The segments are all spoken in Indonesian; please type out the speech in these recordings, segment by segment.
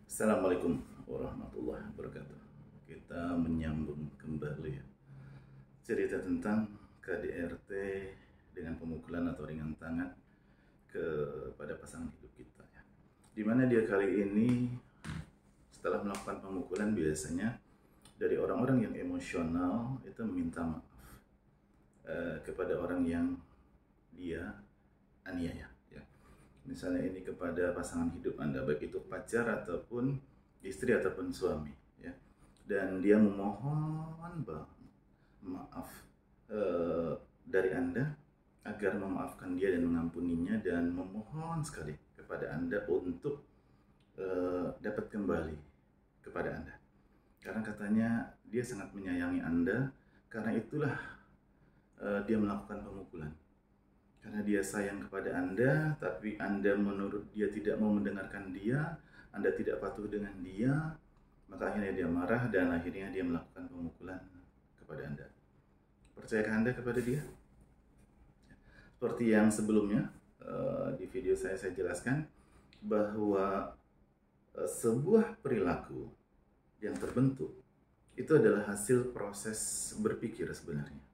Assalamualaikum warahmatullahi wabarakatuh. Kita menyambung kembali ya, cerita tentang KDRT dengan pemukulan atau ringan tangan kepada pasangan hidup kita ya. Dimana dia kali ini setelah melakukan pemukulan biasanya dari orang-orang yang emosional itu meminta maaf kepada orang yang dia aniaya. Misalnya ini kepada pasangan hidup Anda, baik itu pacar ataupun istri ataupun suami ya. Dan dia memohon maaf dari Anda agar memaafkan dia dan mengampuninya, dan memohon sekali kepada Anda untuk dapat kembali kepada Anda. Karena katanya dia sangat menyayangi Anda, karena itulah dia melakukan pemukulan. Karena dia sayang kepada Anda, tapi Anda menurut dia tidak mau mendengarkan dia, Anda tidak patuh dengan dia, maka akhirnya dia marah dan akhirnya dia melakukan pemukulan kepada Anda. Percayakah Anda kepada dia? Seperti yang sebelumnya di video saya jelaskan bahwa sebuah perilaku yang terbentuk itu adalah hasil proses berpikir sebenarnya.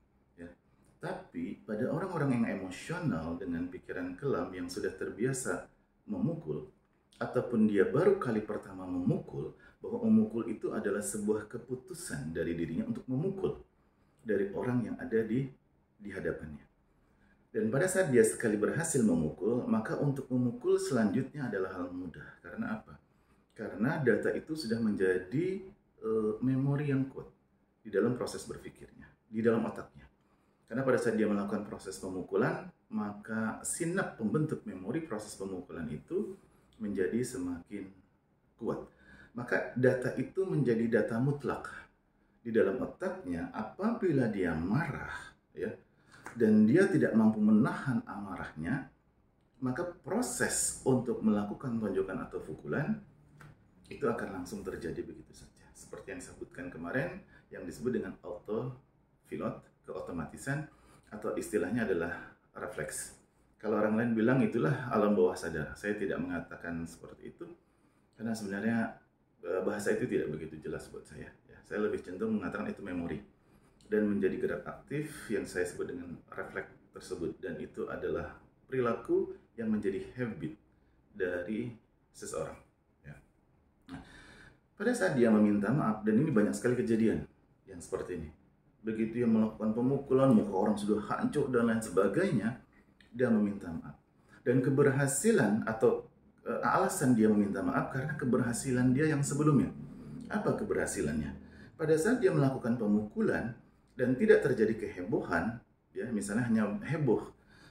Tapi pada orang-orang yang emosional dengan pikiran kelam yang sudah terbiasa memukul, ataupun dia baru kali pertama memukul, bahwa memukul itu adalah sebuah keputusan dari dirinya untuk memukul dari orang yang ada di hadapannya. Dan pada saat dia sekali berhasil memukul, maka untuk memukul selanjutnya adalah hal mudah. Karena apa? Karena data itu sudah menjadi memori yang kuat di dalam proses berpikirnya, di dalam otaknya. Karena pada saat dia melakukan proses pemukulan, maka sinap pembentuk memori proses pemukulan itu menjadi semakin kuat. Maka data itu menjadi data mutlak di dalam otaknya. Apabila dia marah, ya, dan dia tidak mampu menahan amarahnya, maka proses untuk melakukan tonjokan atau pukulan itu akan langsung terjadi begitu saja. Seperti yang disebutkan kemarin, yang disebut dengan autopilot, keotomatisan, atau istilahnya adalah refleks. Kalau orang lain bilang itulah alam bawah sadar. Saya tidak mengatakan seperti itu, karena sebenarnya bahasa itu tidak begitu jelas buat saya. Saya lebih cenderung mengatakan itu memori, dan menjadi gerak aktif yang saya sebut dengan refleks tersebut. Dan itu adalah perilaku yang menjadi habit dari seseorang. Nah, pada saat dia meminta maaf, dan ini banyak sekali kejadian yang seperti ini. Begitu dia melakukan pemukulan, muka orang sudah hancur dan lain sebagainya, dia meminta maaf. Dan keberhasilan atau alasan dia meminta maaf karena keberhasilan dia yang sebelumnya. Apa keberhasilannya? Pada saat dia melakukan pemukulan dan tidak terjadi kehebohan, ya, misalnya hanya heboh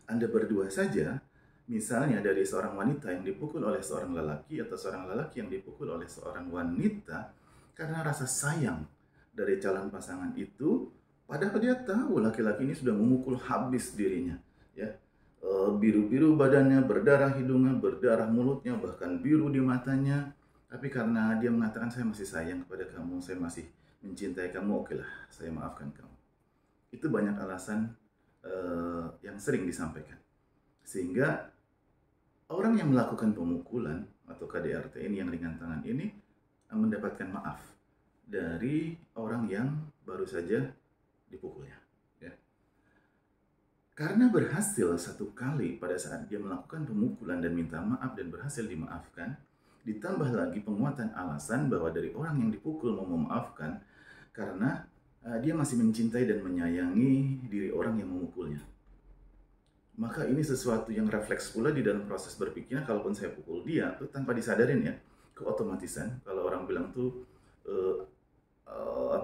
Anda berdua saja, misalnya dari seorang wanita yang dipukul oleh seorang lelaki, atau seorang lelaki yang dipukul oleh seorang wanita, karena rasa sayang dari calon pasangan itu, padahal dia tahu laki-laki ini sudah memukul habis dirinya, ya, biru-biru badannya, berdarah hidungnya, berdarah mulutnya, bahkan biru di matanya. Tapi karena dia mengatakan saya masih sayang kepada kamu, saya masih mencintai kamu, okelah, saya maafkan kamu. Itu banyak alasan yang sering disampaikan, sehingga orang yang melakukan pemukulan atau KDRT ini, yang ringan tangan ini, mendapatkan maaf dari orang yang baru saja dipukulnya, ya. Karena berhasil satu kali pada saat dia melakukan pemukulan dan minta maaf dan berhasil dimaafkan, ditambah lagi penguatan alasan bahwa dari orang yang dipukul mau memaafkan karena dia masih mencintai dan menyayangi diri orang yang memukulnya. Maka ini sesuatu yang refleks pula di dalam proses berpikirnya. Kalaupun saya pukul dia, itu tanpa disadarin, ya, keotomatisan. Kalau orang bilang tuh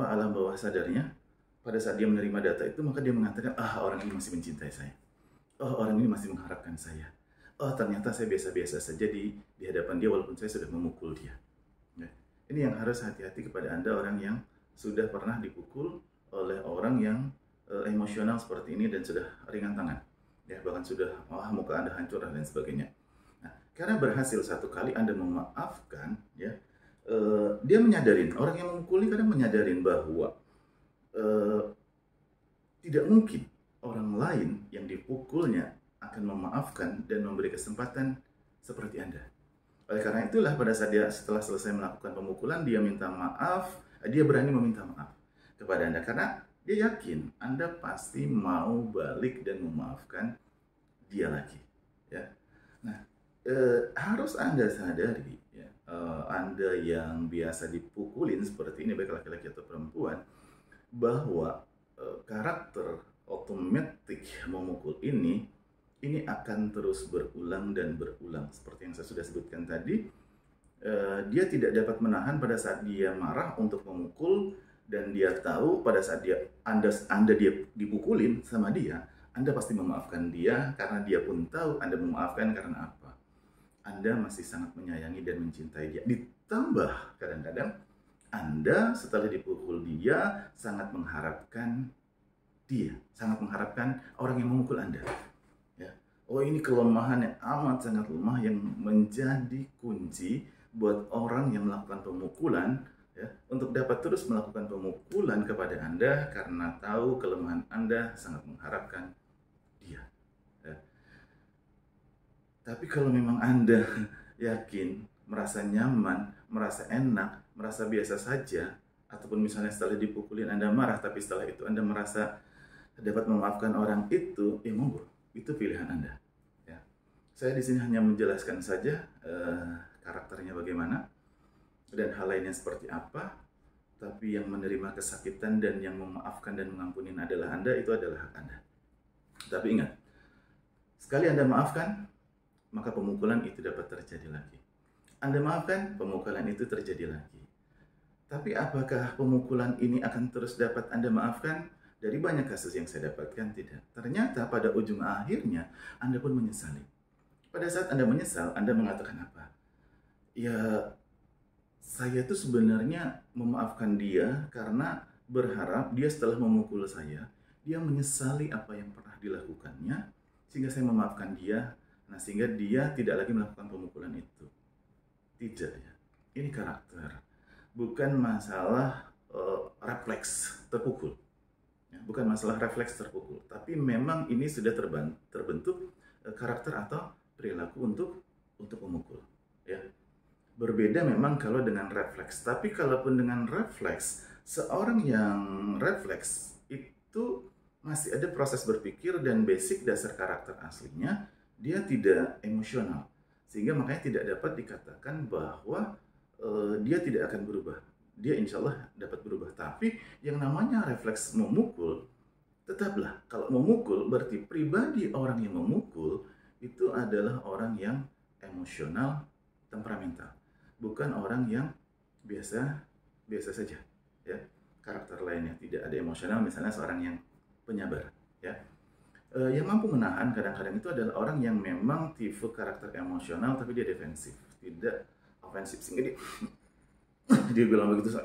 alam bawah sadarnya, pada saat dia menerima data itu, maka dia mengatakan, orang ini masih mencintai saya. Orang ini masih mengharapkan saya. Ternyata saya biasa-biasa saja di hadapan dia walaupun saya sudah memukul dia. Ya. Ini yang harus hati-hati kepada Anda, orang yang sudah pernah dipukul oleh orang yang emosional seperti ini dan sudah ringan tangan. Ya, bahkan sudah muka Anda hancur dan lain sebagainya. Nah, karena berhasil satu kali Anda memaafkan, ya, dia menyadarin, orang yang memukul ini kadang menyadarin bahwa tidak mungkin orang lain yang dipukulnya akan memaafkan dan memberi kesempatan seperti Anda. Oleh karena itulah pada saat dia setelah selesai melakukan pemukulan, dia minta maaf, dia berani meminta maaf kepada Anda karena dia yakin Anda pasti mau balik dan memaafkan dia lagi. Ya. Nah, harus Anda sadari, ya, Anda yang biasa dipukulin seperti ini, baik laki-laki atau perempuan, bahwa karakter otomatik memukul ini akan terus berulang dan berulang. Seperti yang saya sudah sebutkan tadi, dia tidak dapat menahan pada saat dia marah untuk memukul, dan dia tahu pada saat Anda dia dipukulin sama dia, Anda pasti memaafkan dia karena dia pun tahu Anda memaafkan karena apa? Anda masih sangat menyayangi dan mencintai dia. Ditambah kadang-kadang Anda setelah dipukul dia sangat mengharapkan orang yang memukul Anda. Ya. Oh, ini kelemahan yang amat sangat lemah yang menjadi kunci buat orang yang melakukan pemukulan, ya, untuk dapat terus melakukan pemukulan kepada Anda karena tahu kelemahan Anda sangat mengharapkan dia. Ya. Tapi kalau memang Anda yakin, merasa nyaman, merasa enak, merasa biasa saja, ataupun misalnya setelah dipukulin Anda marah, tapi setelah itu Anda merasa dapat memaafkan orang itu, ya monggo, itu pilihan Anda. Ya. Saya di sini hanya menjelaskan saja karakternya bagaimana dan hal lainnya seperti apa. Tapi yang menerima kesakitan dan yang memaafkan dan mengampuni adalah Anda, itu adalah hak Anda. Tapi ingat, sekali Anda maafkan, maka pemukulan itu dapat terjadi lagi. Anda maafkan, pemukulan itu terjadi lagi. Tapi apakah pemukulan ini akan terus dapat Anda maafkan? Dari banyak kasus yang saya dapatkan, tidak. Ternyata pada ujung akhirnya Anda pun menyesali. Pada saat Anda menyesal, Anda mengatakan apa? Ya, saya tuh sebenarnya memaafkan dia karena berharap dia setelah memukul saya, dia menyesali apa yang pernah dilakukannya, sehingga saya memaafkan dia. Nah, sehingga dia tidak lagi melakukan pemukulan itu. Tidak, ya. Ini karakter. Bukan masalah refleks terpukul. Ya, bukan masalah refleks terpukul. Tapi memang ini sudah terbentuk karakter atau perilaku untuk memukul. Ya. Berbeda memang kalau dengan refleks. Tapi kalaupun dengan refleks, seorang yang refleks itu masih ada proses berpikir dan basic dasar karakter aslinya, dia tidak emosional. Sehingga makanya tidak dapat dikatakan bahwa dia tidak akan berubah. Dia insya Allah dapat berubah. Tapi yang namanya refleks memukul, tetaplah kalau memukul berarti pribadi orang yang memukul itu adalah orang yang emosional, temperamental. Bukan orang yang biasa saja, ya. Karakter lainnya tidak ada emosional, misalnya seorang yang penyabar, ya. Yang mampu menahan kadang-kadang itu adalah orang yang memang tipe karakter emosional tapi dia defensif, tidak ofensif, sehingga dia bilang begitu,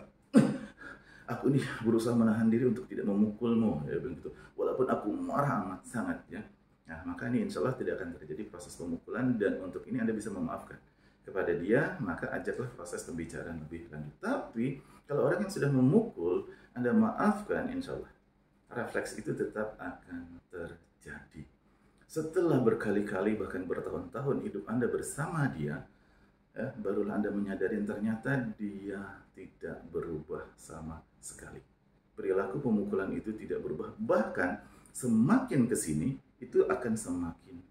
aku ini berusaha menahan diri untuk tidak memukulmu, ya begitu. Walaupun aku marah amat sangat, ya. Nah, maka ini insya Allah tidak akan terjadi proses pemukulan, dan untuk ini Anda bisa memaafkan kepada dia, maka ajaklah proses pembicaraan lebih lanjut. Tapi kalau orang yang sudah memukul, Anda maafkan, insya Allah refleks itu tetap akan terjadi. Setelah berkali-kali bahkan bertahun-tahun hidup Anda bersama dia, barulah Anda menyadari ternyata dia tidak berubah sama sekali. Perilaku pemukulan itu tidak berubah, bahkan semakin kesini itu akan semakin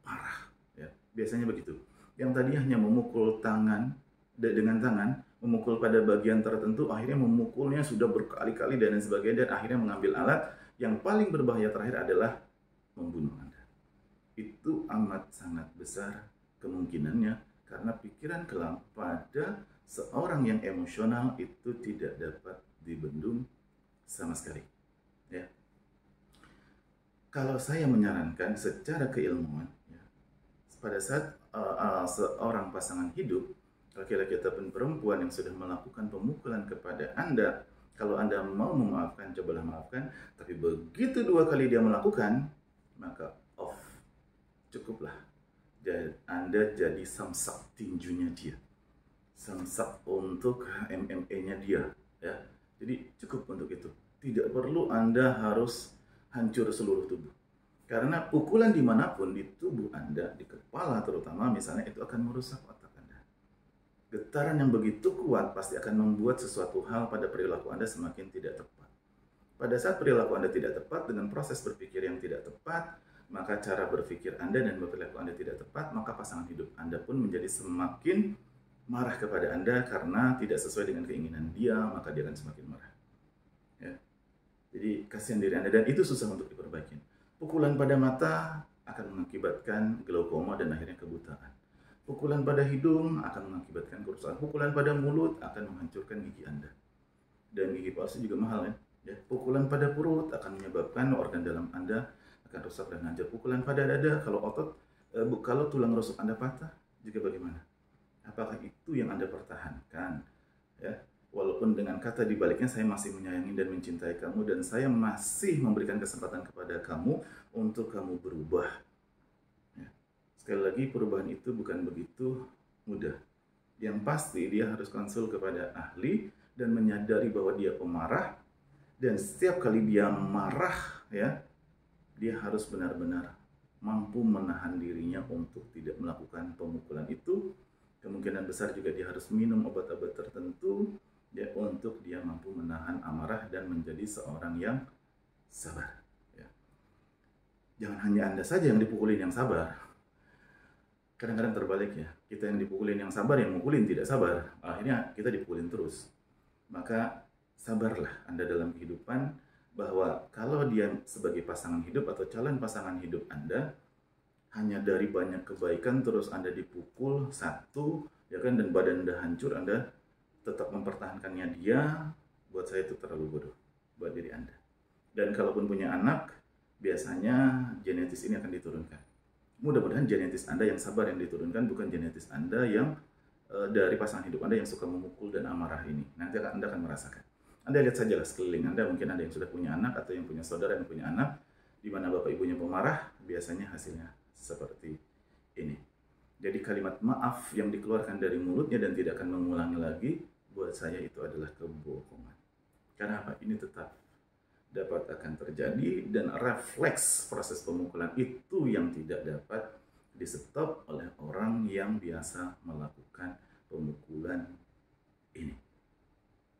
parah. Ya, biasanya begitu. Yang tadinya hanya memukul tangan dengan tangan, memukul pada bagian tertentu, akhirnya memukulnya sudah berkali-kali dan sebagainya, dan akhirnya mengambil alat. Yang paling berbahaya terakhir adalah membunuh Anda. Itu amat sangat besar kemungkinannya, karena pikiran kelam pada seorang yang emosional itu tidak dapat dibendung sama sekali. Ya. Kalau saya menyarankan secara keilmuan, ya, pada saat seorang pasangan hidup, laki-laki ataupun perempuan yang sudah melakukan pemukulan kepada Anda, kalau Anda mau memaafkan, cobalah maafkan. Tapi begitu 2 kali dia melakukan, maka off. Cukuplah. Anda jadi samsak tinjunya dia. Samsak untuk MMA-nya dia. Ya. Jadi cukup untuk itu. Tidak perlu Anda harus hancur seluruh tubuh. Karena pukulan dimanapun di tubuh Anda, di kepala terutama misalnya, itu akan merusak otak Anda. Getaran yang begitu kuat pasti akan membuat sesuatu hal pada perilaku Anda semakin tidak tepat. Pada saat perilaku Anda tidak tepat dengan proses berpikir yang tidak tepat, maka cara berpikir Anda dan perilaku Anda tidak tepat, maka pasangan hidup Anda pun menjadi semakin marah kepada Anda karena tidak sesuai dengan keinginan dia, maka dia akan semakin marah. Ya. Jadi kasihan diri Anda, dan itu susah untuk diperbaiki. Pukulan pada mata akan mengakibatkan glaukoma dan akhirnya kebutaan. Pukulan pada hidung akan mengakibatkan kerusakan. Pukulan pada mulut akan menghancurkan gigi Anda. Dan gigi palsu juga mahal ya. Pukulan pada perut akan menyebabkan organ dalam Anda akan rusak dan hancur. Pukulan pada dada, kalau kalau tulang rusuk Anda patah, juga bagaimana? Apakah itu yang Anda pertahankan? Ya, walaupun dengan kata dibaliknya, saya masih menyayangi dan mencintai kamu, dan saya masih memberikan kesempatan kepada kamu untuk kamu berubah. Ya. Sekali lagi, perubahan itu bukan begitu mudah. Yang pasti dia harus konsul kepada ahli dan menyadari bahwa dia pemarah, dan setiap kali dia marah, ya, dia harus benar-benar mampu menahan dirinya untuk tidak melakukan pemukulan itu. Kemungkinan besar juga dia harus minum obat-obat tertentu ya, untuk dia mampu menahan amarah dan menjadi seorang yang sabar. Ya. Jangan hanya Anda saja yang dipukulin yang sabar. Kadang-kadang terbalik ya, kita yang dipukulin yang sabar, yang mukulin tidak sabar. Akhirnya kita dipukulin terus. Maka sabarlah Anda dalam kehidupan, bahwa kalau dia sebagai pasangan hidup atau calon pasangan hidup Anda, hanya dari banyak kebaikan terus Anda dipukul satu, ya kan, dan badan Anda hancur, Anda tetap mempertahankannya dia, buat saya itu terlalu bodoh buat diri Anda. Dan kalaupun punya anak, biasanya genetis ini akan diturunkan. Mudah-mudahan genetis Anda yang sabar yang diturunkan, bukan genetis Anda yang dari pasangan hidup Anda yang suka memukul dan amarah ini. Nanti Anda akan merasakan. Anda lihat saja sekeliling Anda, mungkin ada yang sudah punya anak atau yang punya saudara yang punya anak, di mana bapak ibunya pemarah, biasanya hasilnya seperti ini. Jadi kalimat maaf yang dikeluarkan dari mulutnya dan tidak akan mengulangi lagi, buat saya itu adalah kebohongan. Karena apa? Ini tetap dapat akan terjadi, dan refleks proses pemukulan itu yang tidak dapat di-stop oleh orang yang biasa melakukan pemukulan ini.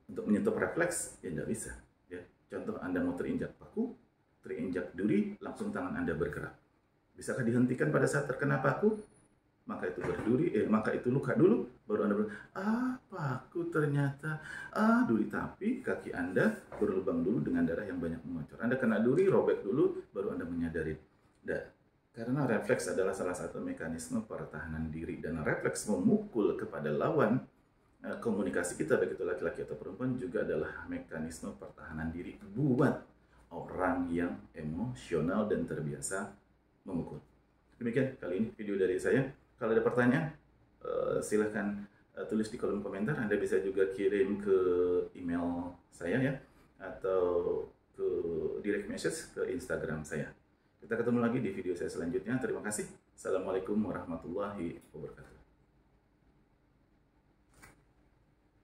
Untuk menyetop refleks, ya tidak bisa. Ya. Contoh, Anda mau terinjak paku, terinjak duri, langsung tangan Anda bergerak. Bisakah dihentikan pada saat terkena paku? Maka itu maka itu luka dulu, baru Anda paku ternyata, duri. Tapi kaki Anda berlubang dulu dengan darah yang banyak mengucur. Anda kena duri, robek dulu, baru Anda menyadari. Karena refleks adalah salah satu mekanisme pertahanan diri, dan refleks memukul kepada lawan, komunikasi kita, baik itu laki-laki atau perempuan, juga adalah mekanisme pertahanan diri buat orang yang emosional dan terbiasa memukul. Demikian kali ini video dari saya. Kalau ada pertanyaan, silahkan tulis di kolom komentar. Anda bisa juga kirim ke email saya ya, atau ke direct message ke Instagram saya. Kita ketemu lagi di video saya selanjutnya. Terima kasih. Assalamualaikum warahmatullahi wabarakatuh.